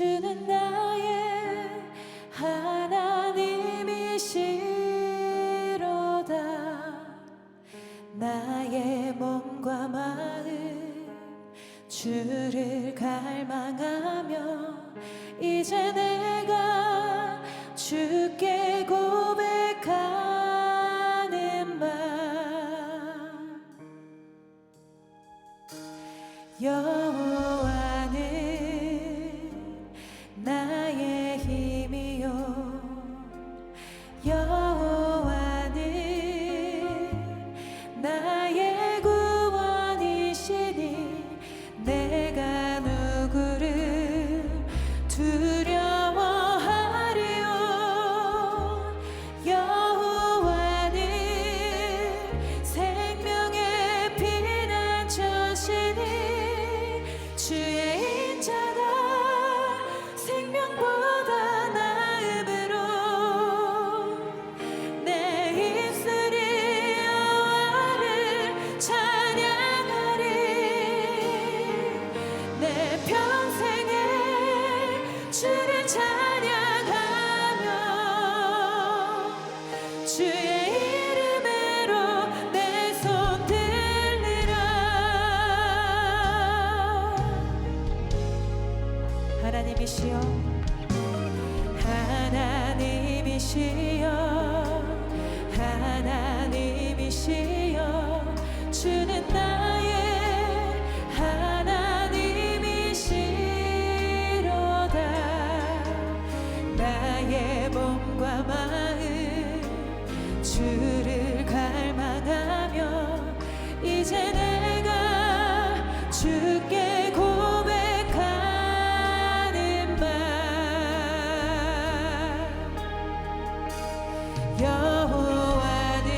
주는 나의 하나님이시로다. 나의 몸과 마음 주를 갈망하며 이제 내가 주께 고백하는 말. 여호와는 나의 힘이요 여호와는 나의 구원이시니 내가 누구를 두려워하리요. 여호와는 생명의 피난처시니 주의 인자가 생명보다 나음으로 내 입술이 여호와를 찬양하리. 내 평생에 주를 찬양하며 주의 이름으로 내 손 들리라. 하나님이시여 하나님이시여 하나님이시여 주는 나의 하나님이시로다. 나의 몸과 마음 주를 갈망하며 이제 내가 주께 고백하는 말. 여호와는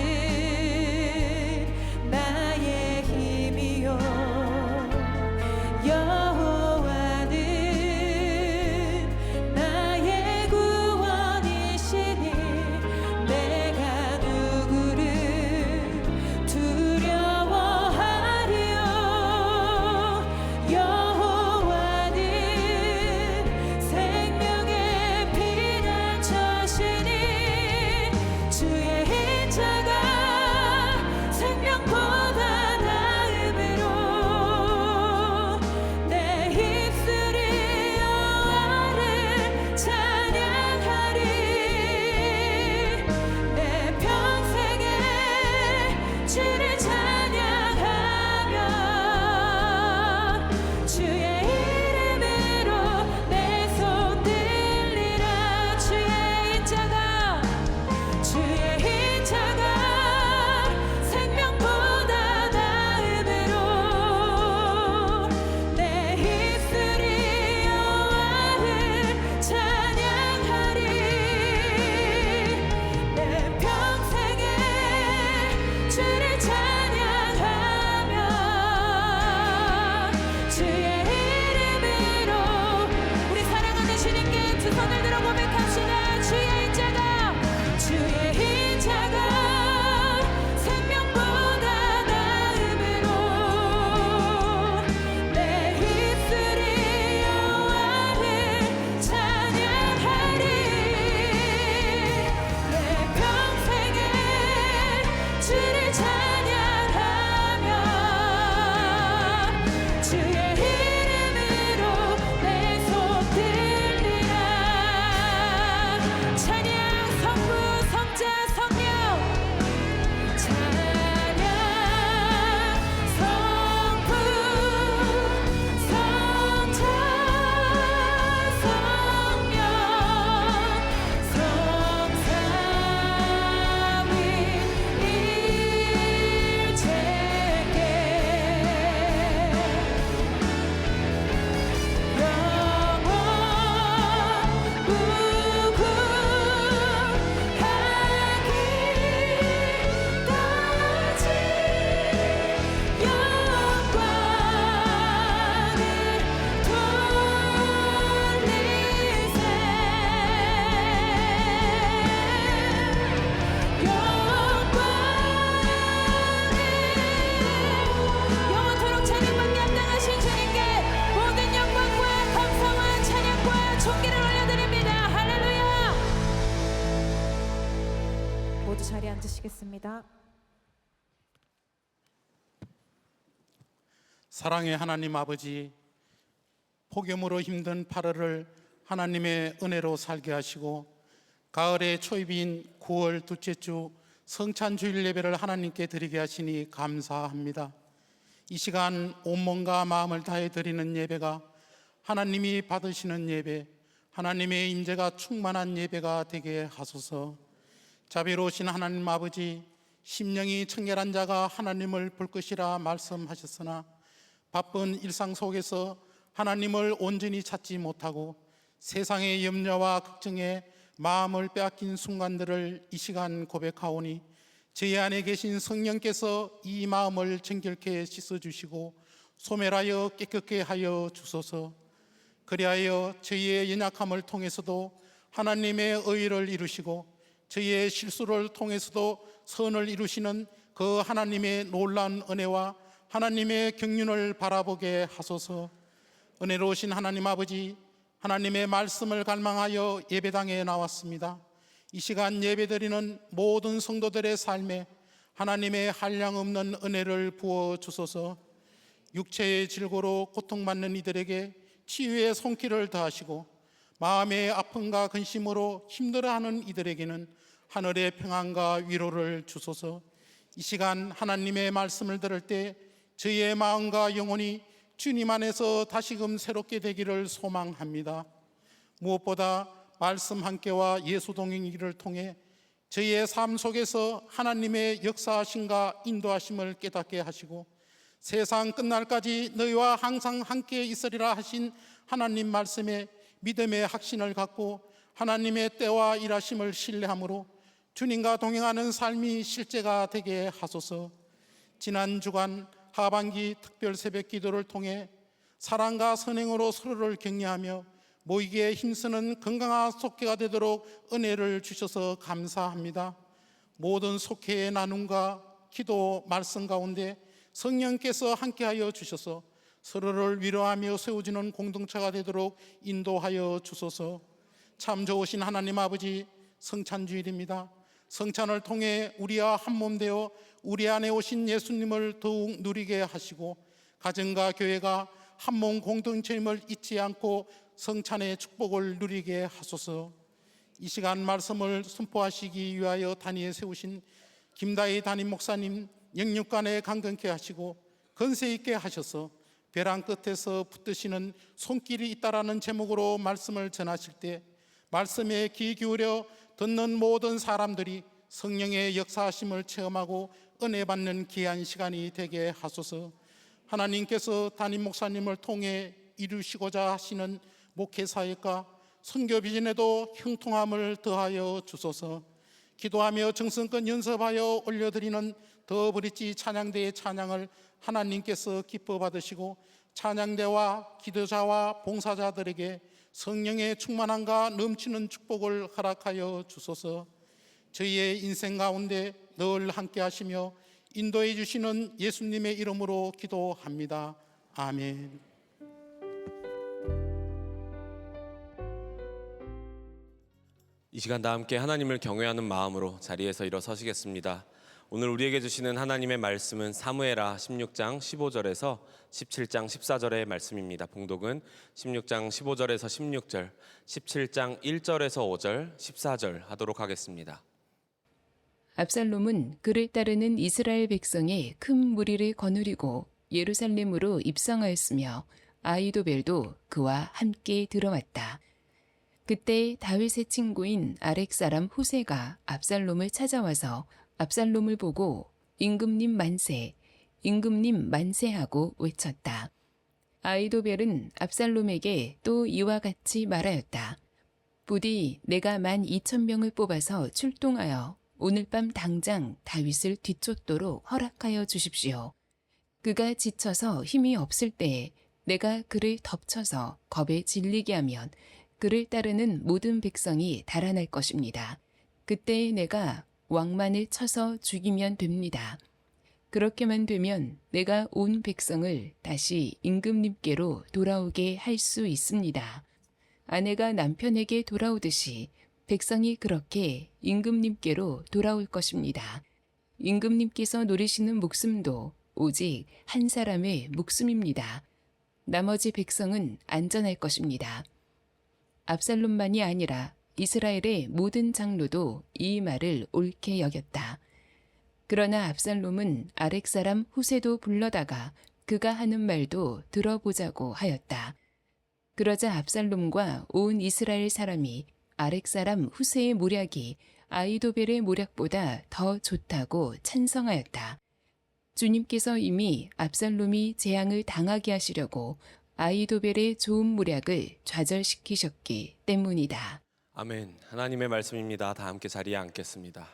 기도하겠습니다. 사랑의 하나님 아버지, 폭염으로 힘든 8월을 하나님의 은혜로 살게 하시고 가을의 초입인 9월 둘째 주 성찬 주일 예배를 하나님께 드리게 하시니 감사합니다. 이 시간 온몸과 마음을 다해 드리는 예배가 하나님이 받으시는 예배, 하나님의 임재가 충만한 예배가 되게 하소서. 자비로우신 하나님 아버지, 심령이 청결한 자가 하나님을 볼 것이라 말씀하셨으나 바쁜 일상 속에서 하나님을 온전히 찾지 못하고 세상의 염려와 걱정에 마음을 빼앗긴 순간들을 이 시간 고백하오니 저희 안에 계신 성령께서 이 마음을 정결케 씻어주시고 소멸하여 깨끗게 하여 주소서. 그리하여 저희의 연약함을 통해서도 하나님의 의를 이루시고 저희의 실수를 통해서도 선을 이루시는 그 하나님의 놀라운 은혜와 하나님의 경륜을 바라보게 하소서. 은혜로우신 하나님 아버지, 하나님의 말씀을 갈망하여 예배당에 나왔습니다. 이 시간 예배드리는 모든 성도들의 삶에 하나님의 한량없는 은혜를 부어 주소서. 육체의 질고로 고통받는 이들에게 치유의 손길을 더하시고 마음의 아픔과 근심으로 힘들어하는 이들에게는 하늘의 평안과 위로를 주소서. 이 시간 하나님의 말씀을 들을 때 저희의 마음과 영혼이 주님 안에서 다시금 새롭게 되기를 소망합니다. 무엇보다 말씀 함께와 예수 동행이기를 통해 저희의 삶 속에서 하나님의 역사하심과 인도하심을 깨닫게 하시고 세상 끝날까지 너희와 항상 함께 있으리라 하신 하나님 말씀에 믿음의 확신을 갖고 하나님의 때와 일하심을 신뢰함으로 주님과 동행하는 삶이 실제가 되게 하소서. 지난 주간 하반기 특별 새벽 기도를 통해 사랑과 선행으로 서로를 격려하며 모이기에 힘쓰는 건강한 속회가 되도록 은혜를 주셔서 감사합니다. 모든 속회의 나눔과 기도 말씀 가운데 성령께서 함께하여 주셔서 서로를 위로하며 세워주는 공동체가 되도록 인도하여 주소서. 참 좋으신 하나님 아버지, 성찬주일입니다. 성찬을 통해 우리와 한몸 되어 우리 안에 오신 예수님을 더욱 누리게 하시고 가정과 교회가 한몸 공동체임을 잊지 않고 성찬의 축복을 누리게 하소서. 이 시간 말씀을 선포하시기 위하여 단위에 세우신 김다희 담임 목사님 영육간에 강건케 하시고 건세 있게 하셔서 벼랑 끝에서 붙드시는 손길이 있다라는 제목으로 말씀을 전하실 때 말씀에 귀 기울여 듣는 모든 사람들이 성령의 역사하심을 체험하고 은혜 받는 귀한 시간이 되게 하소서. 하나님께서 담임 목사님을 통해 이루시고자 하시는 목회 사역과 선교 비전에도 형통함을 더하여 주소서. 기도하며 정성껏 연습하여 올려드리는 더 브릿지 찬양대의 찬양을 하나님께서 기뻐 받으시고 찬양대와 기도자와 봉사자들에게 성령의 충만함과 넘치는 축복을 허락하여 주소서. 저희의 인생 가운데 늘 함께 하시며 인도해 주시는 예수님의 이름으로 기도합니다. 아멘. 이 시간 다 함께 하나님을 경외하는 마음으로 자리에서 일어서시겠습니다. 오늘 우리에게 주시는 하나님의 말씀은 사무엘하 16장 15절에서 17장 14절의 말씀입니다. 봉독은 16장 15절에서 16절, 17장 1절에서 5절, 14절 하도록 하겠습니다. 압살롬은 그를 따르는 이스라엘 백성의 큰 무리를 거느리고 예루살렘으로 입성하였으며 아히도벨도 그와 함께 들어왔다. 그때 다윗의 친구인 아렉 사람 후세가 압살롬을 찾아와서 압살롬을 보고 임금님 만세, 임금님 만세하고 외쳤다. 아히도벨은 압살롬에게 또 이와 같이 말하였다. 부디 내가 12,000명을 뽑아서 출동하여 오늘 밤 당장 다윗을 뒤쫓도록 허락하여 주십시오. 그가 지쳐서 힘이 없을 때에 내가 그를 덮쳐서 겁에 질리게 하면 그를 따르는 모든 백성이 달아날 것입니다. 그때 내가 왕만을 쳐서 죽이면 됩니다. 그렇게만 되면 내가 온 백성을 다시 임금님께로 돌아오게 할 수 있습니다. 아내가 남편에게 돌아오듯이 백성이 그렇게 임금님께로 돌아올 것입니다. 임금님께서 노리시는 목숨도 오직 한 사람의 목숨입니다. 나머지 백성은 안전할 것입니다. 압살롬만이 아니라 이스라엘의 모든 장로도 이 말을 옳게 여겼다. 그러나 압살롬은 아렉 사람 후세도 불러다가 그가 하는 말도 들어보자고 하였다. 그러자 압살롬과 온 이스라엘 사람이 아렉 사람 후세의 모략이 아이도벨의 모략보다 더 좋다고 찬성하였다. 주님께서 이미 압살롬이 재앙을 당하게 하시려고 아이도벨의 좋은 모략을 좌절시키셨기 때문이다. 아멘. 하나님의 말씀입니다. 다 함께 자리에 앉겠습니다.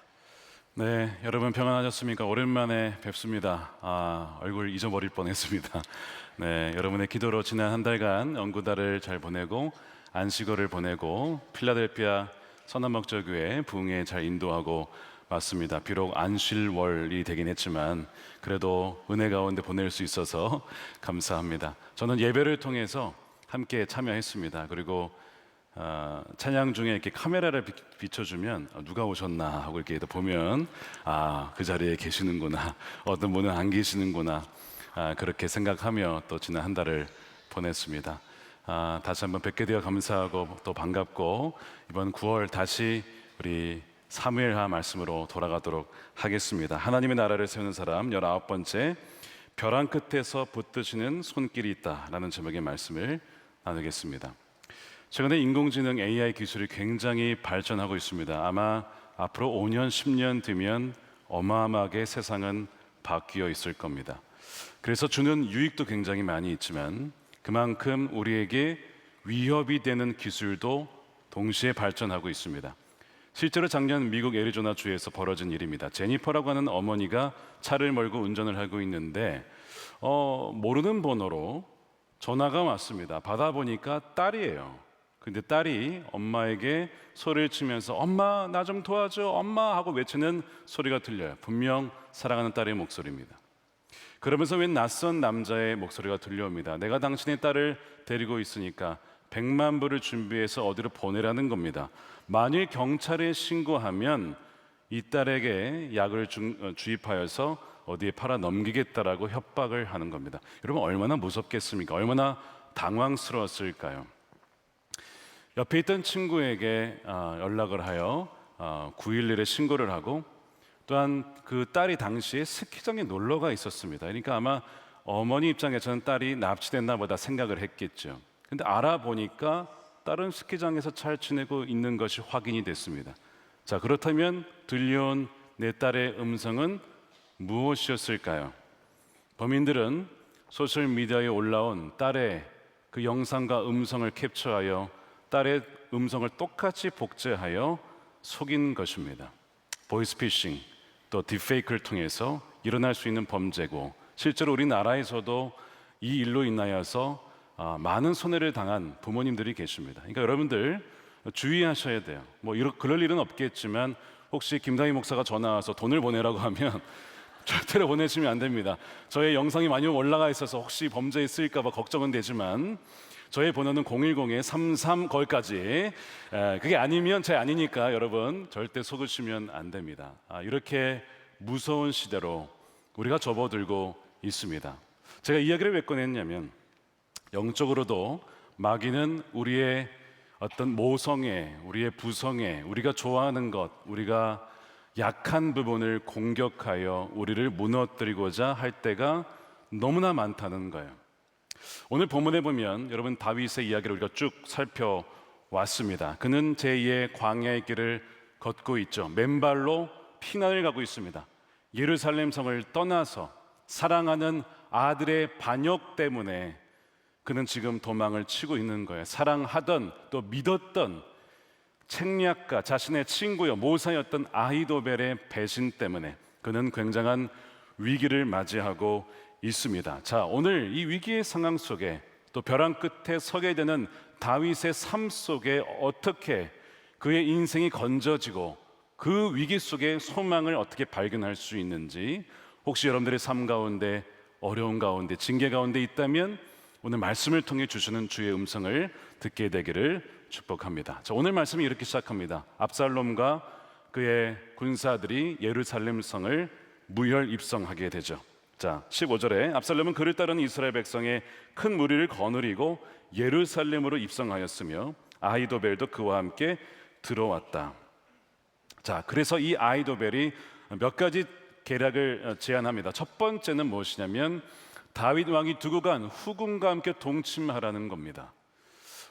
네, 여러분 평안하셨습니까? 오랜만에 뵙습니다. 얼굴 잊어버릴 뻔했습니다. 네, 여러분의 기도로 지난 한 달간 연구달을 잘 보내고 안식월을 보내고 필라델피아 선한목적교회 부흥에 잘 인도하고 왔습니다. 비록 안식월이 되긴 했지만 그래도 은혜 가운데 보낼 수 있어서 감사합니다. 저는 예배를 통해서 함께 참여했습니다. 그리고 찬양 중에 이렇게 카메라를 비춰주면 누가 오셨나 하고 이렇게 보면 그 자리에 계시는구나, 어떤 분은 안 계시는구나, 그렇게 생각하며 또 지난 한 달을 보냈습니다. 다시 한번 뵙게 되어 감사하고 또 반갑고 이번 9월 다시 우리 사무엘하 말씀으로 돌아가도록 하겠습니다. 하나님의 나라를 세우는 사람 19번째, 벼랑 끝에서 붙드시는 손길이 있다라는 제목의 말씀을 나누겠습니다. 최근에 인공지능 AI 기술이 굉장히 발전하고 있습니다. 아마 앞으로 5년, 10년 뒤면 어마어마하게 세상은 바뀌어 있을 겁니다. 그래서 주는 유익도 굉장히 많이 있지만 그만큼 우리에게 위협이 되는 기술도 동시에 발전하고 있습니다. 실제로 작년 미국 애리조나 주에서 벌어진 일입니다. 제니퍼라고 하는 어머니가 차를 몰고 운전을 하고 있는데 모르는 번호로 전화가 왔습니다. 받아보니까 딸이에요. 근데 딸이 엄마에게 소리를 치면서 엄마 나 좀 도와줘 엄마 하고 외치는 소리가 들려요. 분명 사랑하는 딸의 목소리입니다. 그러면서 웬 낯선 남자의 목소리가 들려옵니다. 내가 당신의 딸을 데리고 있으니까 100만 불을 준비해서 어디로 보내라는 겁니다. 만일 경찰에 신고하면 이 딸에게 약을 주입하여서 어디에 팔아 넘기겠다라고 협박을 하는 겁니다. 여러분 얼마나 무섭겠습니까? 얼마나 당황스러웠을까요? 옆에 있던 친구에게 연락을 하여 911에 신고를 하고 또한 그 딸이 당시에 스키장에 놀러가 있었습니다. 그러니까 아마 어머니 입장에서는 딸이 납치됐나 보다 생각을 했겠죠. 근데 알아보니까 딸은 스키장에서 잘 지내고 있는 것이 확인이 됐습니다. 자, 그렇다면 들려온 내 딸의 음성은 무엇이었을까요? 범인들은 소셜미디어에 올라온 딸의 그 영상과 음성을 캡처하여 딸의 음성을 똑같이 복제하여 속인 것입니다. 보이스피싱 또 딥페이크를 통해서 일어날 수 있는 범죄고 실제로 우리나라에서도 이 일로 인하여서 많은 손해를 당한 부모님들이 계십니다. 그러니까 여러분들 주의하셔야 돼요. 그럴 일은 없겠지만 혹시 김다희 목사가 전화 와서 돈을 보내라고 하면 절대로 보내시면 안 됩니다. 저의 영상이 많이 올라가 있어서 혹시 범죄에 쓰일까 봐 걱정은 되지만 저의 번호는 010-33 거기까지. 그게 아니면 제 아니니까 여러분 절대 속으시면 안 됩니다. 이렇게 무서운 시대로 우리가 접어들고 있습니다. 제가 이야기를 왜 꺼냈냐면 영적으로도 마귀는 우리의 어떤 모성애, 우리의 부성애, 우리가 좋아하는 것, 우리가 약한 부분을 공격하여 우리를 무너뜨리고자 할 때가 너무나 많다는 거예요. 오늘 본문에 보면 여러분 다윗의 이야기를 우리가 쭉 살펴왔습니다. 그는 제2의 광야의 길을 걷고 있죠. 맨발로 피난을 가고 있습니다. 예루살렘 성을 떠나서 사랑하는 아들의 반역 때문에 그는 지금 도망을 치고 있는 거예요. 사랑하던 또 믿었던 책략가, 자신의 친구여 모사였던 아히도벨의 배신 때문에 그는 굉장한 위기를 맞이하고 있습니다. 자, 오늘 이 위기의 상황 속에 또 벼랑 끝에 서게 되는 다윗의 삶 속에 어떻게 그의 인생이 건져지고 그 위기 속에 소망을 어떻게 발견할 수 있는지, 혹시 여러분들의 삶 가운데 어려운 가운데 징계 가운데 있다면 오늘 말씀을 통해 주시는 주의 음성을 듣게 되기를 축복합니다. 자, 오늘 말씀이 이렇게 시작합니다. 압살롬과 그의 군사들이 예루살렘 성을 무혈 입성하게 되죠. 자, 15절에 압살롬은 그를 따르는 이스라엘 백성의 큰 무리를 거느리고 예루살렘으로 입성하였으며 아히도벨도 그와 함께 들어왔다. 자, 그래서 이 아히도벨이 몇 가지 계략을 제안합니다. 첫 번째는 무엇이냐면 다윗 왕이 두고 간 후궁과 함께 동침하라는 겁니다.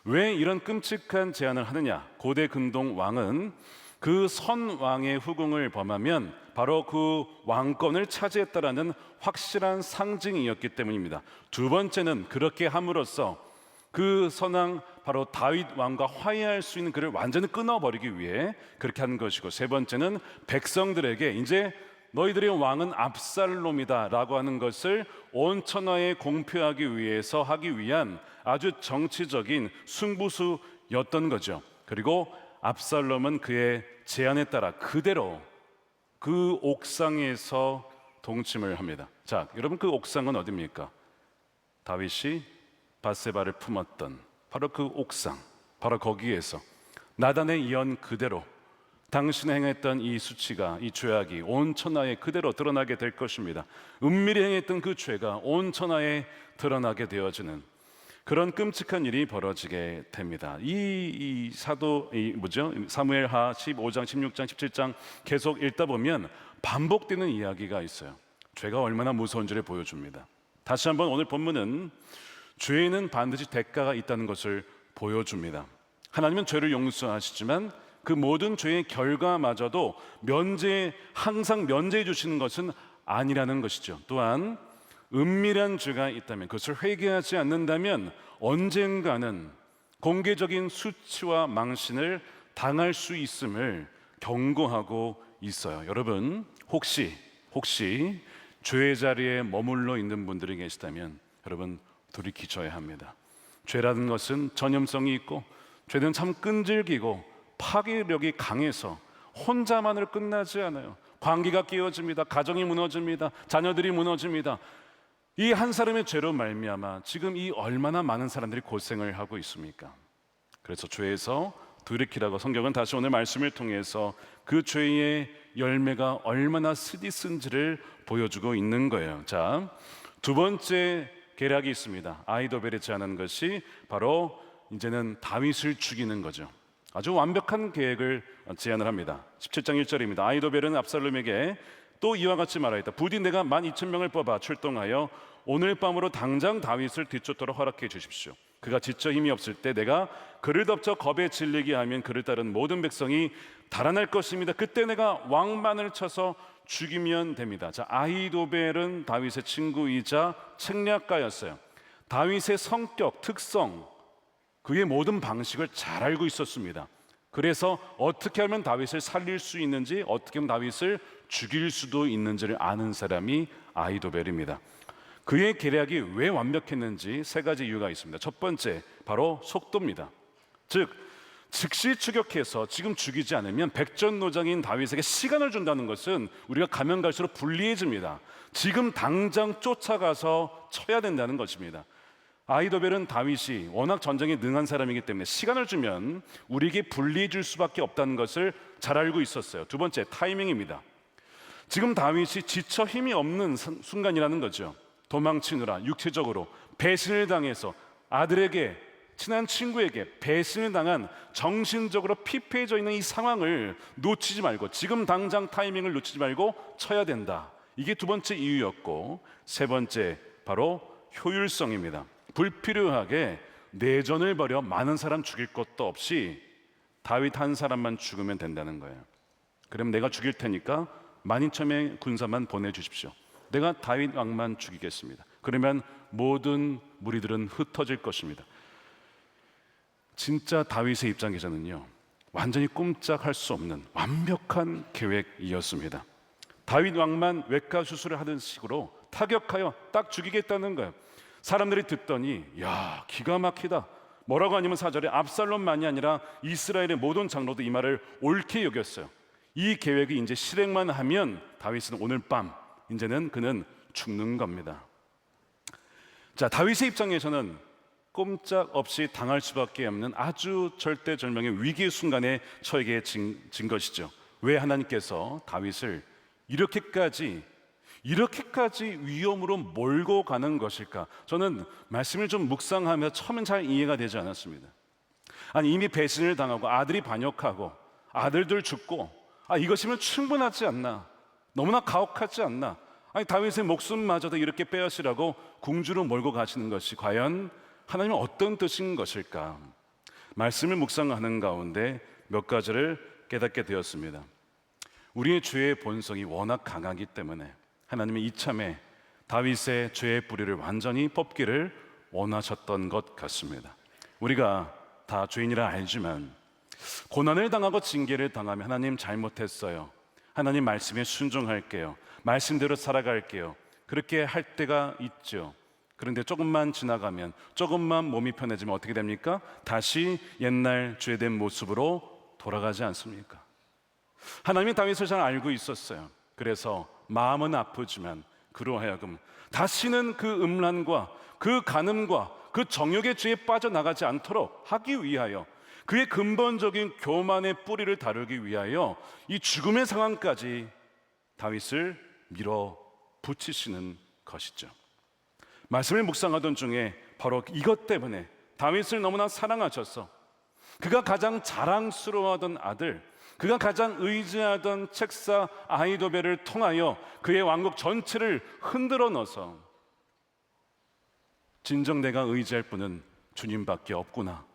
왜 이런 끔찍한 제안을 하느냐? 고대 근동 왕은 그 선 왕의 후궁을 범하면 바로 그 왕권을 차지했다라는 확실한 상징이었기 때문입니다. 두 번째는 그렇게 함으로써 그 선왕 바로 다윗 왕과 화해할 수 있는 그를 완전히 끊어버리기 위해 그렇게 한 것이고, 세 번째는 백성들에게 이제 너희들의 왕은 압살롬이다 라고 하는 것을 온 천하에 공표하기 위해서 하기 위한 아주 정치적인 승부수였던 거죠. 그리고 압살롬은 그의 제안에 따라 그대로 그 옥상에서 동침을 합니다. 자, 여러분, 그 옥상은 어디입니까? 다윗이 밧세바를 품었던 바로 그 옥상, 바로 거기에서 나단의 예언 그대로 당신이 행했던 이 수치가, 이 죄악이 온 천하에 그대로 드러나게 될 것입니다. 은밀히 행했던 그 죄가 온 천하에 드러나게 되어지는 그런 끔찍한 일이 벌어지게 됩니다. 이 사무엘하 15장, 16장, 17장 계속 읽다 보면 반복되는 이야기가 있어요. 죄가 얼마나 무서운지를 보여줍니다. 다시 한번 오늘 본문은 죄에는 반드시 대가가 있다는 것을 보여줍니다. 하나님은 죄를 용서하시지만 그 모든 죄의 결과마저도 항상 면제해 주시는 것은 아니라는 것이죠. 또한 은밀한 죄가 있다면, 그것을 회개하지 않는다면 언젠가는 공개적인 수치와 망신을 당할 수 있음을 경고하고 있어요. 여러분, 혹시 죄의 자리에 머물러 있는 분들이 계시다면 여러분 돌이키셔야 합니다. 죄라는 것은 전염성이 있고, 죄는 참 끈질기고 파괴력이 강해서 혼자만으로 끝나지 않아요. 관계가 깨어집니다. 가정이 무너집니다. 자녀들이 무너집니다. 이 한 사람의 죄로 말미암아 지금 이 얼마나 많은 사람들이 고생을 하고 있습니까? 그래서 죄에서 돌이키라고 성경은 다시 오늘 말씀을 통해서 그 죄의 열매가 얼마나 쓰디쓴지를 보여주고 있는 거예요. 자, 두 번째 계략이 있습니다. 아히도벨이 제안한 것이 바로 이제는 다윗을 죽이는 거죠. 아주 완벽한 계획을 제안을 합니다. 17장 1절입니다. 아히도벨은 압살롬에게 또 이와 같이 말하였다. 부디 내가 12,000명을 뽑아 출동하여 오늘 밤으로 당장 다윗을 뒤쫓도록 허락해 주십시오. 그가 지쳐 힘이 없을 때 내가 그를 덮쳐 겁에 질리게 하면 그를 따른 모든 백성이 달아날 것입니다. 그때 내가 왕만을 쳐서 죽이면 됩니다. 자, 아히도벨은 다윗의 친구이자 책략가였어요. 다윗의 성격, 특성, 그의 모든 방식을 잘 알고 있었습니다. 그래서 어떻게 하면 다윗을 살릴 수 있는지, 어떻게 하면 다윗을 죽일 수도 있는지를 아는 사람이 아히도벨입니다. 그의 계략이 왜 완벽했는지 세 가지 이유가 있습니다. 첫 번째, 바로 속도입니다. 즉, 즉시 추격해서 지금 죽이지 않으면 백전노장인 다윗에게 시간을 준다는 것은 우리가 가면 갈수록 불리해집니다. 지금 당장 쫓아가서 쳐야 된다는 것입니다. 아히도벨은 다윗이 워낙 전쟁에 능한 사람이기 때문에 시간을 주면 우리에게 불리해질 수밖에 없다는 것을 잘 알고 있었어요. 두 번째, 타이밍입니다. 지금 다윗이 지쳐 힘이 없는 순간이라는 거죠. 도망치느라 육체적으로 배신을 당해서 아들에게, 친한 친구에게 배신을 당한 정신적으로 피폐해져 있는 이 상황을 놓치지 말고, 지금 당장 타이밍을 놓치지 말고 쳐야 된다. 이게 두 번째 이유였고, 세 번째, 바로 효율성입니다. 불필요하게 내전을 벌여 많은 사람 죽일 것도 없이 다윗 한 사람만 죽으면 된다는 거예요. 그럼 내가 죽일 테니까 12,000명의 군사만 보내주십시오. 내가 다윗 왕만 죽이겠습니다. 그러면 모든 무리들은 흩어질 것입니다. 진짜 다윗의 입장에서는요, 완전히 꼼짝할 수 없는 완벽한 계획이었습니다. 다윗 왕만 외과 수술을 하는 식으로 타격하여 딱 죽이겠다는 거예요. 사람들이 듣더니 야, 기가 막히다. 뭐라고 하냐면 4절에 압살롬만이 아니라 이스라엘의 모든 장로도 이 말을 옳게 여겼어요. 이 계획이 이제 실행만 하면 다윗은 오늘 밤 이제는 그는 죽는 겁니다. 자, 다윗의 입장에서는 꼼짝없이 당할 수밖에 없는 아주 절대절명의 위기의 순간에 처하게 진 것이죠. 왜 하나님께서 다윗을 이렇게까지 이렇게까지 위험으로 몰고 가는 것일까? 저는 말씀을 좀 묵상하며 처음엔 잘 이해가 되지 않았습니다. 아니, 이미 배신을 당하고 아들이 반역하고 아들들 죽고, 이것이면 충분하지 않나? 너무나 가혹하지 않나? 아니, 다윗의 목숨마저도 이렇게 빼앗으라고 궁주로 몰고 가시는 것이 과연 하나님은 어떤 뜻인 것일까? 말씀을 묵상하는 가운데 몇 가지를 깨닫게 되었습니다. 우리의 죄의 본성이 워낙 강하기 때문에 하나님은 이참에 다윗의 죄의 뿌리를 완전히 뽑기를 원하셨던 것 같습니다. 우리가 다 죄인이라 알지만 고난을 당하고 징계를 당하면 하나님 잘못했어요, 하나님 말씀에 순종할게요, 말씀대로 살아갈게요, 그렇게 할 때가 있죠. 그런데 조금만 지나가면, 조금만 몸이 편해지면 어떻게 됩니까? 다시 옛날 죄된 모습으로 돌아가지 않습니까? 하나님이 다윗을 잘 알고 있었어요. 그래서 마음은 아프지만 그로 하여금 다시는 그 음란과 그 간음과 그 정욕의 죄에 빠져나가지 않도록 하기 위하여, 그의 근본적인 교만의 뿌리를 다루기 위하여 이 죽음의 상황까지 다윗을 밀어붙이시는 것이죠. 말씀을 묵상하던 중에 바로 이것 때문에 다윗을 너무나 사랑하셔서 그가 가장 자랑스러워하던 아들, 그가 가장 의지하던 책사 아히도벨을 통하여 그의 왕국 전체를 흔들어 넣어서 진정 내가 의지할 분은 주님밖에 없구나,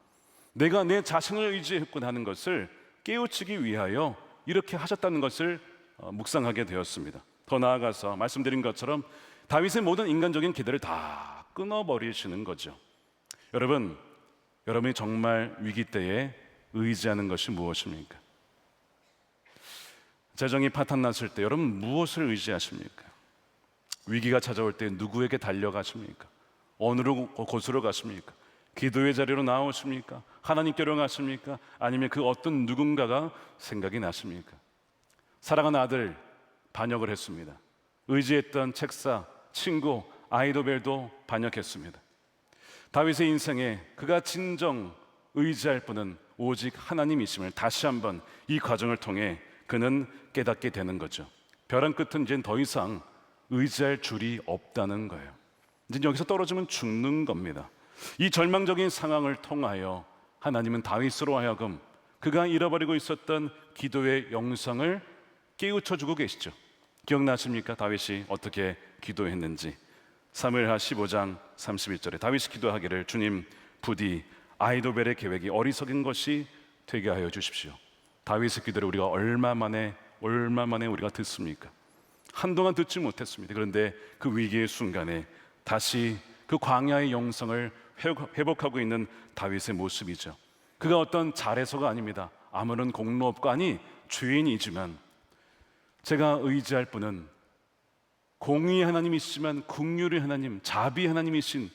내가 내 자신을 의지했구나 하는 것을 깨우치기 위하여 이렇게 하셨다는 것을 묵상하게 되었습니다. 더 나아가서 말씀드린 것처럼 다윗의 모든 인간적인 기대를 다 끊어버리시는 거죠. 여러분, 여러분이 정말 위기 때에 의지하는 것이 무엇입니까? 재정이 파탄났을 때 여러분 무엇을 의지하십니까? 위기가 찾아올 때 누구에게 달려가십니까? 어느 곳으로 가십니까? 기도의 자리로 나오십니까? 하나님께로 가십니까? 아니면 그 어떤 누군가가 생각이 나십니까? 사랑하는 아들 반역을 했습니다. 의지했던 책사, 친구 아히도벨도 반역했습니다. 다윗의 인생에 그가 진정 의지할 분은 오직 하나님이심을 다시 한번 이 과정을 통해 그는 깨닫게 되는 거죠. 벼랑 끝은 이제 더 이상 의지할 줄이 없다는 거예요. 이제 여기서 떨어지면 죽는 겁니다. 이 절망적인 상황을 통하여 하나님은 다윗으로 하여금 그가 잃어버리고 있었던 기도의 영성을 깨우쳐주고 계시죠. 기억나십니까? 다윗이 어떻게 기도했는지. 사무엘하 15장 31절에 다윗이 기도하기를, 주님, 부디 아히도벨의 계획이 어리석은 것이 되게 하여 주십시오. 다윗의 기도를 우리가 얼마 만에 우리가 듣습니까? 한동안 듣지 못했습니다. 그런데 그 위기의 순간에 다시 그 광야의 영성을 회복하고 있는 다윗의 모습이죠. 그가 어떤 잘해서가 아닙니다. 아무런 공로 없고, 아니 죄인이지만 제가 의지할 분은 공의의 하나님이시지만 긍휼의 하나님, 자비 하나님이신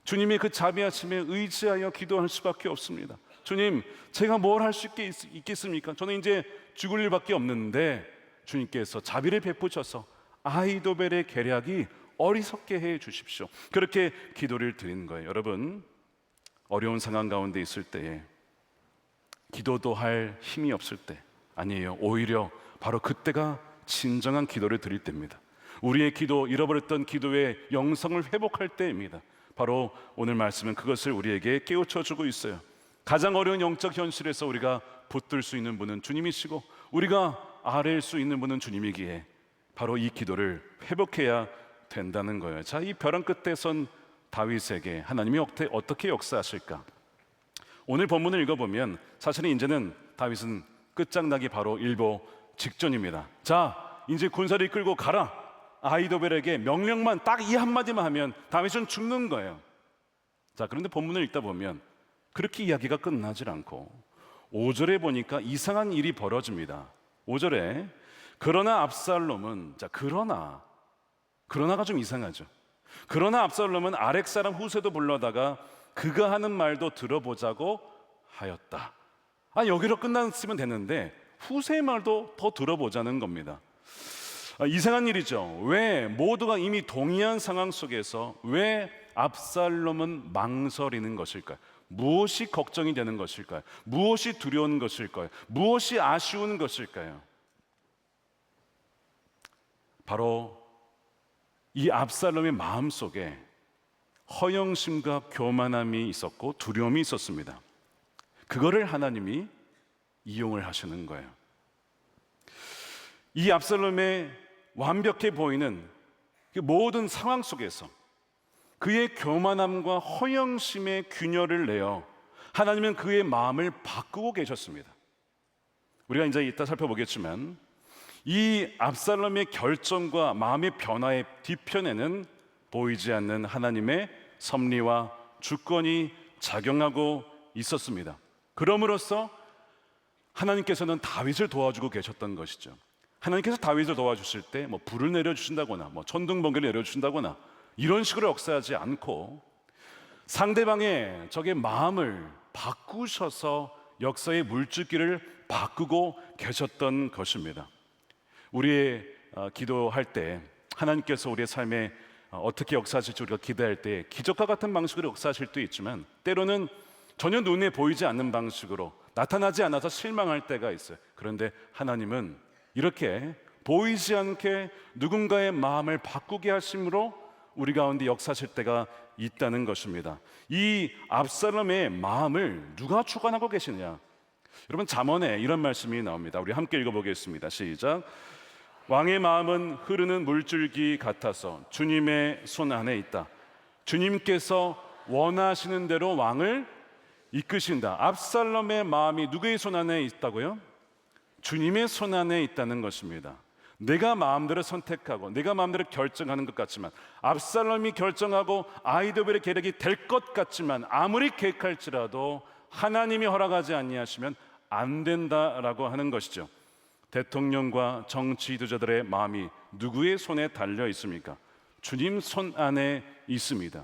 주님의 그 자비하심에 의지하여 기도할 수밖에 없습니다. 주님, 제가 뭘 할 수 있겠습니까? 저는 이제 죽을 일밖에 없는데 주님께서 자비를 베푸셔서 아히도벨의 계략이 어리석게 해 주십시오. 그렇게 기도를 드린 거예요. 여러분, 어려운 상황 가운데 있을 때에 기도도 할 힘이 없을 때 아니에요. 오히려 바로 그때가 진정한 기도를 드릴 때입니다. 우리의 기도, 잃어버렸던 기도의 영성을 회복할 때입니다. 바로 오늘 말씀은 그것을 우리에게 깨우쳐 주고 있어요. 가장 어려운 영적 현실에서 우리가 붙들 수 있는 분은 주님이시고 우리가 아뢰일 수 있는 분은 주님이기에 바로 이 기도를 회복해야 된다는 거예요. 자, 이 벼랑 끝에 선 다윗에게 하나님이 어떻게 역사하실까? 오늘 본문을 읽어보면 사실은 이제는 다윗은 끝장나기 바로 일보 직전입니다. 자, 이제 군사를 이끌고 가라. 아히도벨에게 명령만 딱 이 한마디만 하면 다윗은 죽는 거예요. 자, 그런데 본문을 읽다 보면 그렇게 이야기가 끝나질 않고 5절에 보니까 이상한 일이 벌어집니다. 5절에 그러나 압살롬은, 자, 그러나가 좀 이상하죠. 그러나 압살롬은 아렉 사람 후세도 불러다가 그가 하는 말도 들어보자고 하였다. 여기로 끝났으면 됐는데 후세의 말도 더 들어보자는 겁니다. 이상한 일이죠. 왜 모두가 이미 동의한 상황 속에서 왜 압살롬은 망설이는 것일까요? 무엇이 걱정이 되는 것일까요? 무엇이 두려운 것일까요? 무엇이 아쉬운 것일까요? 바로 이 압살롬의 마음 속에 허영심과 교만함이 있었고 두려움이 있었습니다. 그거를 하나님이 이용을 하시는 거예요. 이 압살롬의 완벽해 보이는 그 모든 상황 속에서 그의 교만함과 허영심의 균열을 내어 하나님은 그의 마음을 바꾸고 계셨습니다. 우리가 이제 이따 살펴보겠지만 이 압살롬의 결정과 마음의 변화의 뒤편에는 보이지 않는 하나님의 섭리와 주권이 작용하고 있었습니다. 그럼으로써 하나님께서는 다윗을 도와주고 계셨던 것이죠. 하나님께서 다윗을 도와주실 때 불을 내려주신다거나 천둥번개를 내려주신다거나 이런 식으로 역사하지 않고 상대방의 적의 마음을 바꾸셔서 역사의 물줄기를 바꾸고 계셨던 것입니다. 우리의 기도할 때 하나님께서 우리의 삶에 어떻게 역사하실지 우리가 기대할 때 기적과 같은 방식으로 역사하실 때도 있지만 때로는 전혀 눈에 보이지 않는 방식으로 나타나지 않아서 실망할 때가 있어요. 그런데 하나님은 이렇게 보이지 않게 누군가의 마음을 바꾸게 하심으로 우리 가운데 역사하실 때가 있다는 것입니다. 이 압살롬의 마음을 누가 주관하고 계시느냐? 여러분 잠언에 이런 말씀이 나옵니다. 우리 함께 읽어보겠습니다. 시작. 왕의 마음은 흐르는 물줄기 같아서 주님의 손 안에 있다. 주님께서 원하시는 대로 왕을 이끄신다. 압살롬의 마음이 누구의 손 안에 있다고요? 주님의 손 안에 있다는 것입니다. 내가 마음대로 선택하고 내가 마음대로 결정하는 것 같지만 압살롬이 결정하고 아히도벨의 계략이 될 것 같지만 아무리 계획할지라도 하나님이 허락하지 아니하시면 안 된다라고 하는 것이죠. 대통령과 정치 지도자들의 마음이 누구의 손에 달려 있습니까? 주님 손 안에 있습니다.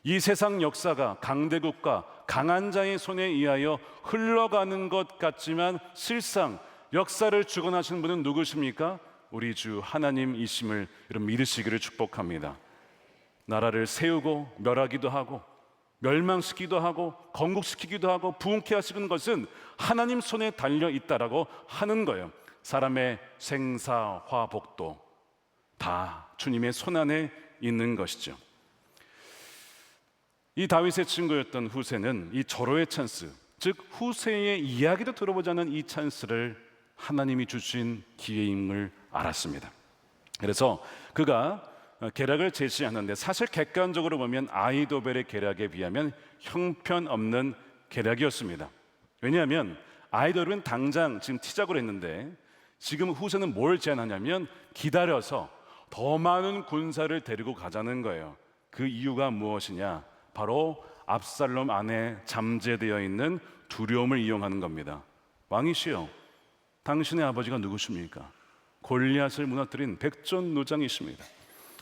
이 세상 역사가 강대국과 강한 자의 손에 의하여 흘러가는 것 같지만 실상 역사를 주관하시는 분은 누구십니까? 우리 주 하나님이심을 여러분 믿으시기를 축복합니다. 나라를 세우고 멸하기도 하고 멸망시키기도 하고 건국시키기도 하고 부흥케 하시는 것은 하나님 손에 달려 있다라고 하는 거예요. 사람의 생사화복도 다 주님의 손 안에 있는 것이죠. 이 다윗의 친구였던 후세는 이 절호의 찬스, 즉 후세의 이야기도 들어보자는 이 찬스를 하나님이 주신 기회임을 알았습니다. 그래서 그가 계략을 제시하는데 사실 객관적으로 보면 아히도벨의 계략에 비하면 형편없는 계략이었습니다. 왜냐하면 아히도벨은 당장 지금 티작으로 했는데 지금 후세는 뭘 제안하냐면 기다려서 더 많은 군사를 데리고 가자는 거예요. 그 이유가 무엇이냐? 바로 압살롬 안에 잠재되어 있는 두려움을 이용하는 겁니다. 왕이시여, 당신의 아버지가 누구십니까? 골리앗을 무너뜨린 백전노장이십니다.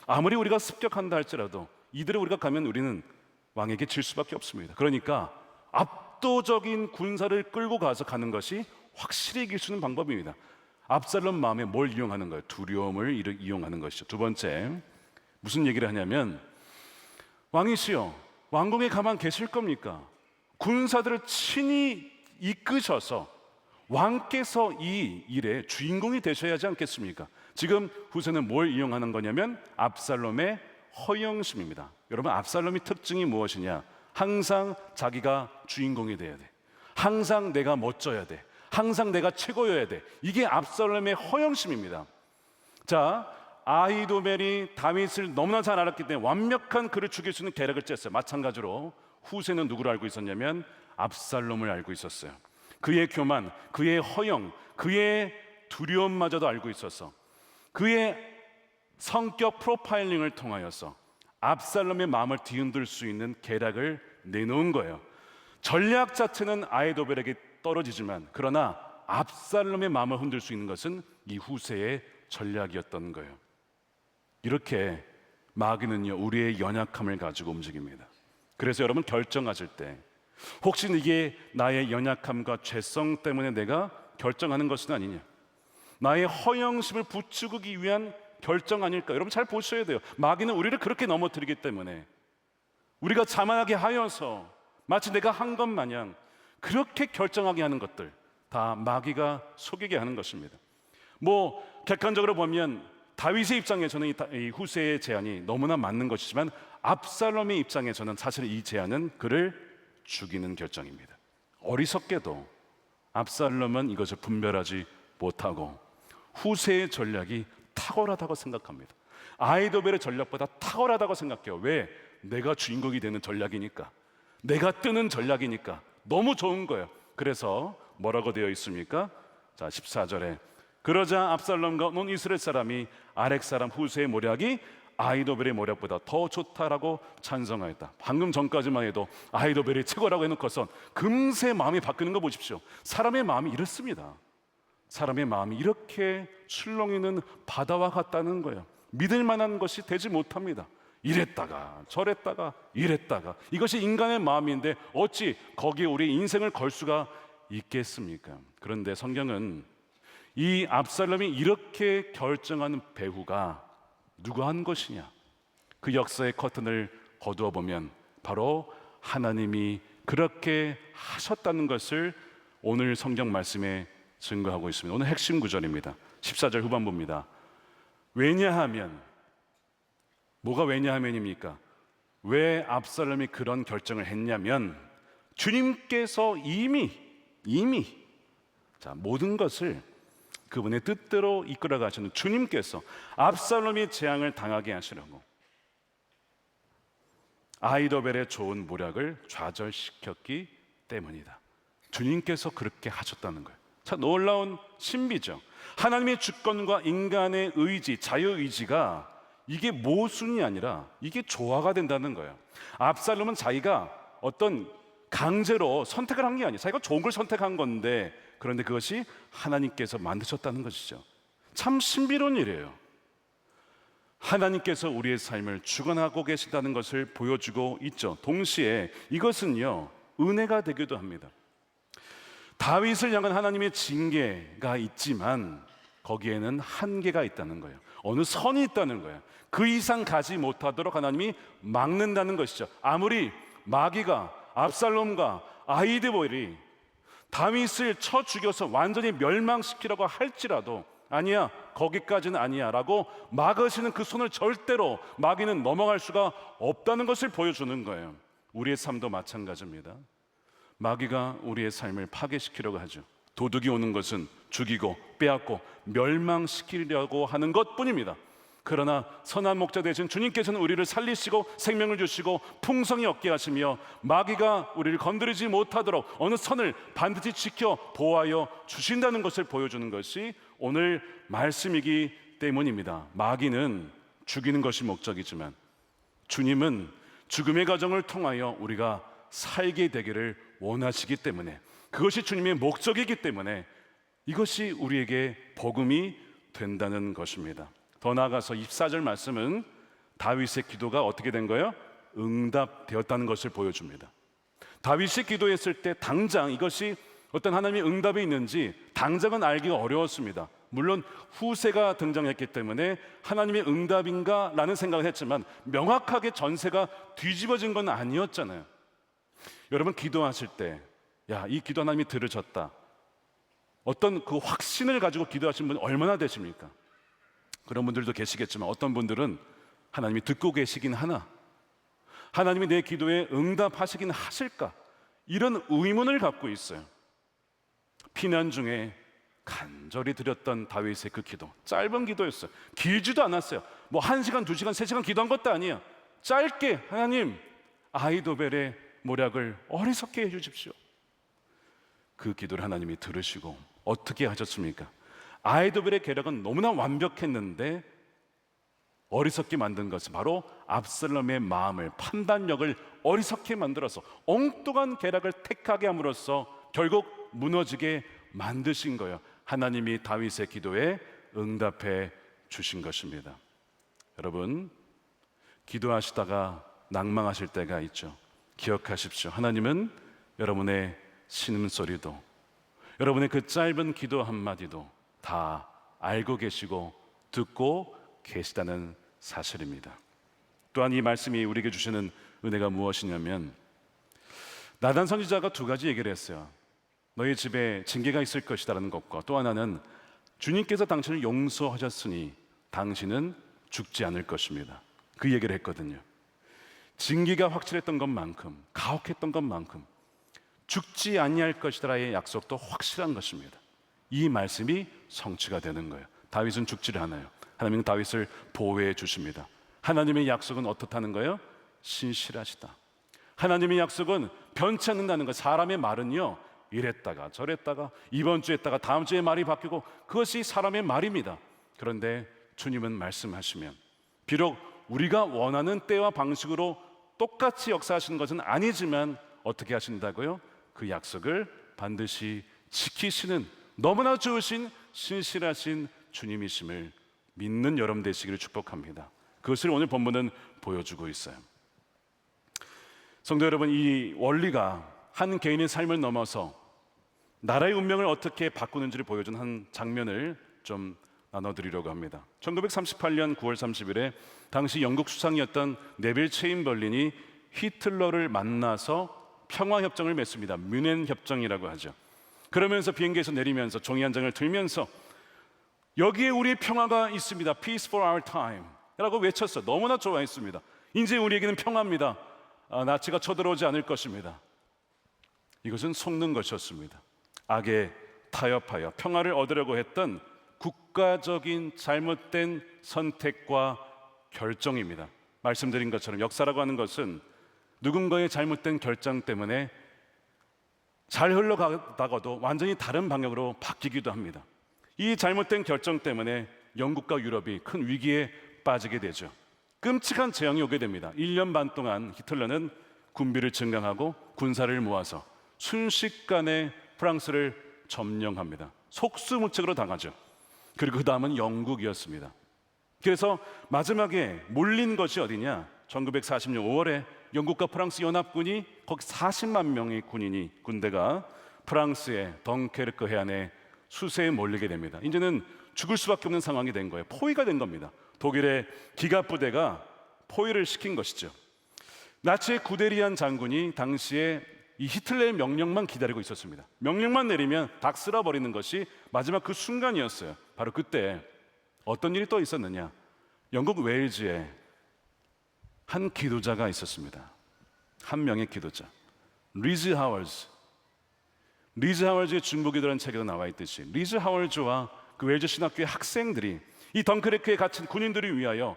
아무리 우리가 습격한다 할지라도 이들을 우리가 가면 우리는 왕에게 질 수밖에 없습니다. 그러니까 압도적인 군사를 끌고 가서 가는 것이 확실히 이길 수 있는 방법입니다. 압살롬 마음에 뭘 이용하는 거예요? 두려움을 이용하는 것이죠. 두 번째, 무슨 얘기를 하냐면 왕이시여, 왕궁에 가만 계실 겁니까? 군사들을 친히 이끄셔서 왕께서 이 일의 주인공이 되셔야 하지 않겠습니까? 지금 후세는 뭘 이용하는 거냐면 압살롬의 허영심입니다. 여러분, 압살롬의 특징이 무엇이냐? 항상 자기가 주인공이 돼야 돼. 항상 내가 멋져야 돼. 항상 내가 최고여야 돼. 이게 압살롬의 허영심입니다. 자, 아히도벨이 다윗을 너무나 잘 알았기 때문에 완벽한 그를 죽일 수 있는 계략을 짰어요. 마찬가지로 후세는 누구를 알고 있었냐면 압살롬을 알고 있었어요. 그의 교만, 그의 허영, 그의 두려움마저도 알고 있어서 그의 성격 프로파일링을 통하여서 압살롬의 마음을 뒤흔들 수 있는 계략을 내놓은 거예요. 전략 자체는 아히도벨에게 떨어지지만 그러나 압살롬의 마음을 흔들 수 있는 것은 이 후세의 전략이었던 거예요. 이렇게 마귀는요, 우리의 연약함을 가지고 움직입니다. 그래서 여러분 결정하실 때 혹시 이게 나의 연약함과 죄성 때문에 내가 결정하는 것은 아니냐, 나의 허영심을 부추기기 위한 결정 아닐까? 여러분 잘 보셔야 돼요. 마귀는 우리를 그렇게 넘어뜨리기 때문에 우리가 자만하게 하여서 마치 내가 한 것 마냥 그렇게 결정하게 하는 것들 다 마귀가 속이게 하는 것입니다. 객관적으로 보면 다윗의 입장에서는 이 후세의 제안이 너무나 맞는 것이지만 압살롬의 입장에서는 사실 이 제안은 그를 죽이는 결정입니다. 어리석게도 압살롬은 이것을 분별하지 못하고 후세의 전략이 탁월하다고 생각합니다. 아히도벨의 전략보다 탁월하다고 생각해요. 왜? 내가 주인공이 되는 전략이니까, 내가 뜨는 전략이니까 너무 좋은 거예요. 그래서 뭐라고 되어 있습니까? 자, 14절에 그러자 압살롬과 온 이스라엘 사람이 아렉 사람 후세의 모략이 아히도벨의 모략보다 더 좋다라고 찬성하였다. 방금 전까지만 해도 아히도벨이 최고라고 해놓고선 금세 마음이 바뀌는 거 보십시오. 사람의 마음이 이렇습니다. 사람의 마음이 이렇게 출렁이는 바다와 같다는 거예요. 믿을 만한 것이 되지 못합니다. 이랬다가 저랬다가 이랬다가, 이것이 인간의 마음인데 어찌 거기에 우리 인생을 걸 수가 있겠습니까? 그런데 성경은 이 압살롬이 이렇게 결정한 배후가 누가 한 것이냐, 그 역사의 커튼을 거두어 보면 바로 하나님이 그렇게 하셨다는 것을 오늘 성경 말씀에 증거하고 있습니다. 오늘 핵심 구절입니다. 14절 후반부입니다. 왜냐하면, 뭐가 왜냐하면입니까? 왜 압살롬이 그런 결정을 했냐면 주님께서 이미 모든 것을 그분의 뜻대로 이끌어 가시는 주님께서 압살롬이 재앙을 당하게 하시려고 아히도벨의 좋은 모략을 좌절시켰기 때문이다. 주님께서 그렇게 하셨다는 거예요. 참 놀라운 신비죠. 하나님의 주권과 인간의 의지, 자유의지가 이게 모순이 아니라 이게 조화가 된다는 거예요. 압살롬은 자기가 어떤 강제로 선택을 한 게 아니에요. 자기가 좋은 걸 선택한 건데, 그런데 그것이 하나님께서 만드셨다는 것이죠. 참 신비로운 일이에요. 하나님께서 우리의 삶을 주관하고 계시다는 것을 보여주고 있죠. 동시에 이것은요, 은혜가 되기도 합니다. 다윗을 향한 하나님의 징계가 있지만 거기에는 한계가 있다는 거예요. 어느 선이 있다는 거예요. 그 이상 가지 못하도록 하나님이 막는다는 것이죠. 아무리 마귀가, 압살롬과 아히도벨이 다윗을 쳐 죽여서 완전히 멸망시키려고 할지라도 아니야, 거기까지는 아니야 라고 막으시는 그 손을 절대로 마귀는 넘어갈 수가 없다는 것을 보여주는 거예요. 우리의 삶도 마찬가지입니다. 마귀가 우리의 삶을 파괴시키려고 하죠. 도둑이 오는 것은 죽이고 빼앗고 멸망시키려고 하는 것뿐입니다. 그러나 선한 목자 되신 주님께서는 우리를 살리시고 생명을 주시고 풍성히 얻게 하시며 마귀가 우리를 건드리지 못하도록 어느 선을 반드시 지켜 보호하여 주신다는 것을 보여주는 것이 오늘 말씀이기 때문입니다. 마귀는 죽이는 것이 목적이지만 주님은 죽음의 과정을 통하여 우리가 살게 되기를 원하시기 때문에, 그것이 주님의 목적이기 때문에 이것이 우리에게 복음이 된다는 것입니다. 더 나아가서 24절 말씀은 다윗의 기도가 어떻게 된 거예요? 응답되었다는 것을 보여줍니다. 다윗이 기도했을 때 당장 이것이 어떤 하나님의 응답이 있는지 당장은 알기가 어려웠습니다. 물론 후세가 등장했기 때문에 하나님의 응답인가 라는 생각을 했지만 명확하게 전세가 뒤집어진 건 아니었잖아요. 여러분 기도하실 때, 야, 이 기도 하나님이 들으셨다, 어떤 그 확신을 가지고 기도하시는 분 얼마나 되십니까? 그런 분들도 계시겠지만 어떤 분들은 하나님이 듣고 계시긴 하나 하나님이 내 기도에 응답하시긴 하실까, 이런 의문을 갖고 있어요. 피난 중에 간절히 드렸던 다윗의 그 기도, 짧은 기도였어요. 길지도 않았어요. 뭐 1시간, 2시간, 3시간 기도한 것도 아니야. 짧게, 하나님 아히도벨의 모략을 어리석게 해주십시오. 그 기도를 하나님이 들으시고 어떻게 하셨습니까? 아히도벨의 계략은 너무나 완벽했는데 어리석게 만든 것은 바로 압살롬의 마음을, 판단력을 어리석게 만들어서 엉뚱한 계략을 택하게 함으로써 결국 무너지게 만드신 거예요. 하나님이 다윗의 기도에 응답해 주신 것입니다. 여러분, 기도하시다가 낭망하실 때가 있죠. 기억하십시오. 하나님은 여러분의 신음소리도, 여러분의 그 짧은 기도 한마디도 다 알고 계시고 듣고 계시다는 사실입니다. 또한 이 말씀이 우리에게 주시는 은혜가 무엇이냐면, 나단 선지자가 2가지 얘기를 했어요. 너희 집에 징계가 있을 것이다라는 것과 또 하나는 주님께서 당신을 용서하셨으니 당신은 죽지 않을 것입니다. 그 얘기를 했거든요. 징계가 확실했던 것만큼, 가혹했던 것만큼 죽지 아니할 것이라의 약속도 확실한 것입니다. 이 말씀이 성취가 되는 거예요. 다윗은 죽지를 않아요. 하나님은 다윗을 보호해 주십니다. 하나님의 약속은 어떻다는 거예요? 신실하시다. 하나님의 약속은 변치 않는다는 거. 사람의 말은요, 이랬다가 저랬다가 이번 주에 했다가 다음 주에 말이 바뀌고, 그것이 사람의 말입니다. 그런데 주님은 말씀하시면 비록 우리가 원하는 때와 방식으로 똑같이 역사하시는 것은 아니지만 어떻게 하신다고요? 그 약속을 반드시 지키시는 너무나 좋으신 신실하신 주님이심을 믿는 여러분 되시기를 축복합니다. 그것을 오늘 본문은 보여주고 있어요. 성도 여러분, 이 원리가 한 개인의 삶을 넘어서 나라의 운명을 어떻게 바꾸는지를 보여준 한 장면을 좀 나눠드리려고 합니다. 1938년 9월 30일에 당시 영국 수상이었던 네빌 체인벌린이 히틀러를 만나서 평화협정을 맺습니다. 뮌헨 협정이라고 하죠. 그러면서 비행기에서 내리면서 종이 한 장을 들면서 여기에 우리의 평화가 있습니다. Peace for our time 라고 외쳤어요. 너무나 좋아했습니다. 이제 우리에게는 평화입니다. 나치가 쳐들어오지 않을 것입니다. 이것은 속는 것이었습니다. 악에 타협하여 평화를 얻으려고 했던 국가적인 잘못된 선택과 결정입니다. 말씀드린 것처럼 역사라고 하는 것은 누군가의 잘못된 결정 때문에 잘 흘러가다가도 완전히 다른 방향으로 바뀌기도 합니다. 이 잘못된 결정 때문에 영국과 유럽이 큰 위기에 빠지게 되죠. 끔찍한 재앙이 오게 됩니다. 1년 반 동안 히틀러는 군비를 증강하고 군사를 모아서 순식간에 프랑스를 점령합니다. 속수무책으로 당하죠. 그리고 그 다음은 영국이었습니다. 그래서 마지막에 몰린 것이 어디냐? 1940년 5월에 영국과 프랑스 연합군이 거기 40만 명의 군대가 프랑스의 덩케르크 해안에 수세에 몰리게 됩니다. 이제는 죽을 수밖에 없는 상황이 된 거예요. 포위가 된 겁니다. 독일의 기갑부대가 포위를 시킨 것이죠. 나치의 구데리안 장군이 당시에 이 히틀러의 명령만 기다리고 있었습니다. 명령만 내리면 닭 쓸어버리는 것이 마지막 그 순간이었어요. 바로 그때 어떤 일이 또 있었느냐? 영국 웨일즈에 한 기도자가 있었습니다. 한 명의 기도자, 리즈 하월즈. 리즈 하월즈의 중보기도라는 책에도 나와 있듯이 리즈 하월즈와 그 웨일즈 신학교의 학생들이 이 덩크레크에 갇힌 군인들을 위하여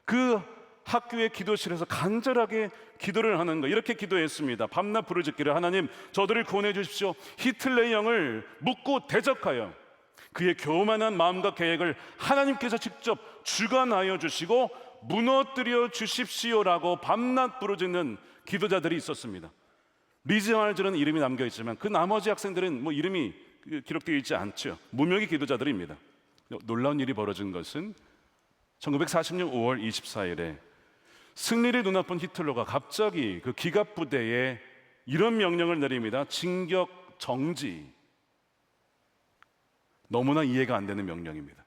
그 학교의 기도실에서 간절하게 기도를 하는 거, 이렇게 기도했습니다. 밤낮 부르짖기를, 하나님 저들을 구원해 주십시오. 히틀러의 영을 묻고 대적하여 그의 교만한 마음과 계획을 하나님께서 직접 주관하여 주시고 무너뜨려 주십시오라고 밤낮 부르짖는 기도자들이 있었습니다. 리즈 하월즈는 이름이 남겨 있지만 그 나머지 학생들은 뭐 이름이 기록되어 있지 않죠. 무명의 기도자들입니다. 놀라운 일이 벌어진 것은 1940년 5월 24일에 승리를 눈앞본 히틀러가 갑자기 그 기갑부대에 이런 명령을 내립니다. 진격 정지. 너무나 이해가 안 되는 명령입니다.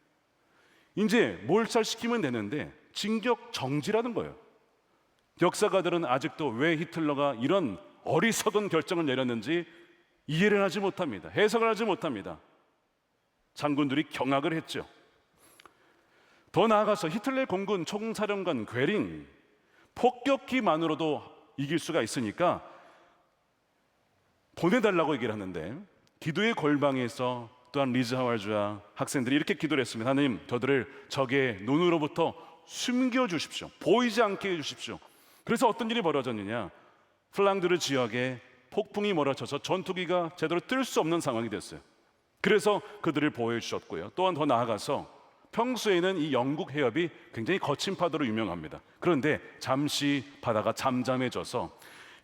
이제 몰살시키면 되는데 진격 정지라는 거예요. 역사가들은 아직도 왜 히틀러가 이런 어리석은 결정을 내렸는지 이해를 하지 못합니다. 해석을 하지 못합니다. 장군들이 경악을 했죠. 더 나아가서 히틀러의 공군 총사령관 괴링, 폭격기만으로도 이길 수가 있으니까 보내달라고 얘기를 하는데, 기도의 골방에서 또한 리즈 하월즈와 학생들이 이렇게 기도를 했습니다. 하나님 저들을 적의 눈으로부터 숨겨주십시오. 보이지 않게 해주십시오. 그래서 어떤 일이 벌어졌느냐? 플랑드르 지역에 폭풍이 몰아쳐서 전투기가 제대로 뜰 수 없는 상황이 됐어요. 그래서 그들을 보호해 주셨고요. 또한 더 나아가서 평소에는 이 영국 해협이 굉장히 거친 파도로 유명합니다. 그런데 잠시 바다가 잠잠해져서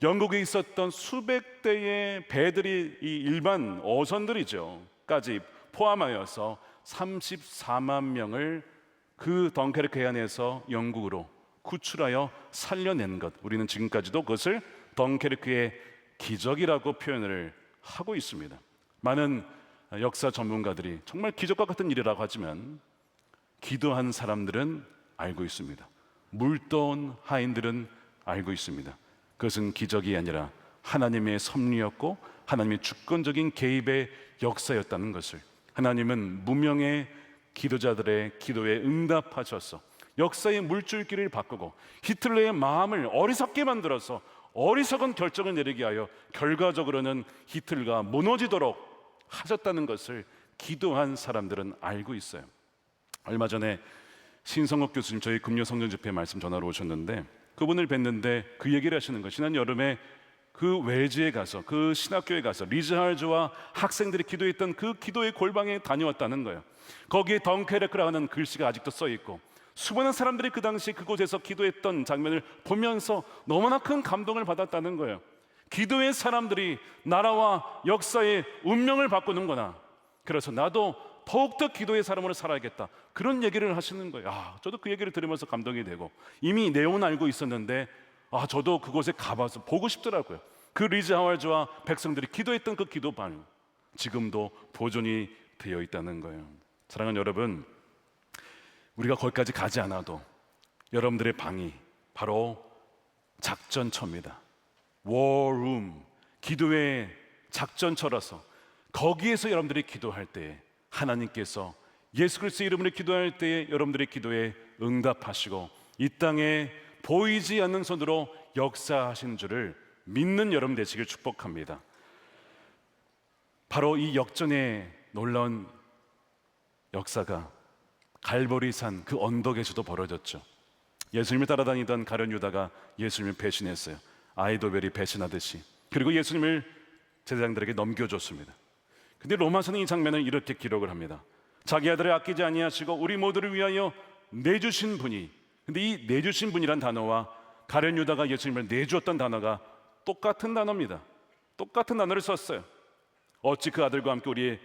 영국에 있었던 수백 대의 배들이, 이 일반 어선들이죠, 까지 포함하여서 34만 명을 그 덩케르크 해안에서 영국으로 구출하여 살려낸 것, 우리는 지금까지도 그것을 덩케르크의 기적이라고 표현을 하고 있습니다. 많은 역사 전문가들이 정말 기적과 같은 일이라고 하지만 기도한 사람들은 알고 있습니다. 물떠온 하인들은 알고 있습니다. 그것은 기적이 아니라 하나님의 섭리였고 하나님의 주권적인 개입의 역사였다는 것을. 하나님은 무명의 기도자들의 기도에 응답하셔서 역사의 물줄기를 바꾸고 히틀러의 마음을 어리석게 만들어서 어리석은 결정을 내리게 하여 결과적으로는 히틀러가 무너지도록 하셨다는 것을 기도한 사람들은 알고 있어요. 얼마 전에 신성옥 교수님 저희 금요 성전 집회 말씀 전화로 오셨는데 그분을 뵀는데 그 얘기를 하시는 거예요. 지난 여름에 그 외지에 가서 그 신학교에 가서 리즈하르즈와 학생들이 기도했던 그 기도의 골방에 다녀왔다는 거예요. 거기에 덩케르크라는 글씨가 아직도 써 있고 수많은 사람들이 그 당시 그곳에서 기도했던 장면을 보면서 너무나 큰 감동을 받았다는 거예요. 기도의 사람들이 나라와 역사의 운명을 바꾸는구나. 그래서 나도 더욱더 기도의 사람으로 살아야겠다. 그런 얘기를 하시는 거예요. 저도 그 얘기를 들으면서 감동이 되고 이미 내용은 알고 있었는데 저도 그곳에 가봐서 보고 싶더라고요. 그 리즈 하왈즈와 백성들이 기도했던 그 기도방 지금도 보존이 되어 있다는 거예요. 사랑하는 여러분, 우리가 거기까지 가지 않아도 여러분들의 방이 바로 작전처입니다. 워룸, 기도의 작전처라서 거기에서 여러분들이 기도할 때 하나님께서 예수 그리스도의 이름으로 기도할 때에 여러분들의 기도에 응답하시고 이 땅에 보이지 않는 손으로 역사하신 줄을 믿는 여러분 되시길 축복합니다. 바로 이 역전의 놀라운 역사가 갈보리산 그 언덕에서도 벌어졌죠. 예수님을 따라다니던 가룟 유다가 예수님을 배신했어요. 아히도벨이 배신하듯이. 그리고 예수님을 제사장들에게 넘겨줬습니다. 근데 로마서는 이 장면을 이렇게 기록을 합니다. 자기 아들을 아끼지 아니하시고 우리 모두를 위하여 내주신 분이, 근데 이 내주신 분이란 단어와 가룟 유다가 예수님을 내주었던 단어가 똑같은 단어입니다. 똑같은 단어를 썼어요. 어찌 그 아들과 함께